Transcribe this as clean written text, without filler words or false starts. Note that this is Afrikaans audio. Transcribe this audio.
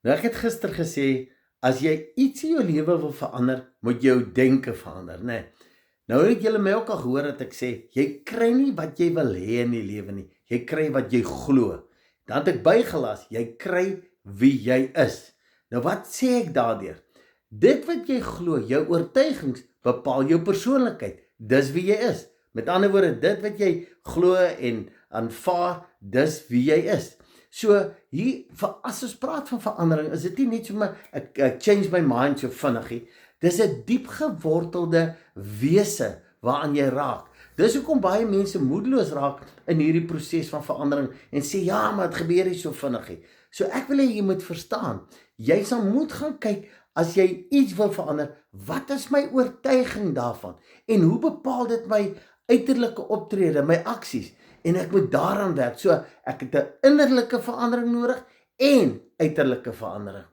Nou ek het gister gesê, as jy iets in jou lewe wil verander, moet jy jou denke verander, né? Nou het julle my ook al gehoor dat ek sê, jy kry nie wat jy wil hê in die lewe nie, jy kry wat jy glo. Dan het ek bygelas, jy kry wie jy is. Nou wat sê ek daardeur? Dit wat jy glo, jou oortuigings, bepaal jou persoonlikheid. Dis wie jy is. Met ander woorde, dit wat jy glo en aanvaar, dis wie jy is. So, hier, as ons praat van verandering, is dit nie net so maar, ek change my mind so vinnig nie. Dis 'n diep gewortelde wese waaraan jy raak. Dis hoekom baie mense moedeloos raak in hierdie proses van verandering en sê, ja, maar het gebeur nie so vinnig nie. So ek wil hê jy moet verstaan, jy sal moet gaan kyk, as jy iets wil verander, wat is my oortuiging daarvan? En hoe bepaal dit my uiterlike optrede, my aksies? En ek moet daaraan werk. So ek het 'n innerlike verandering nodig en uiterlike verandering.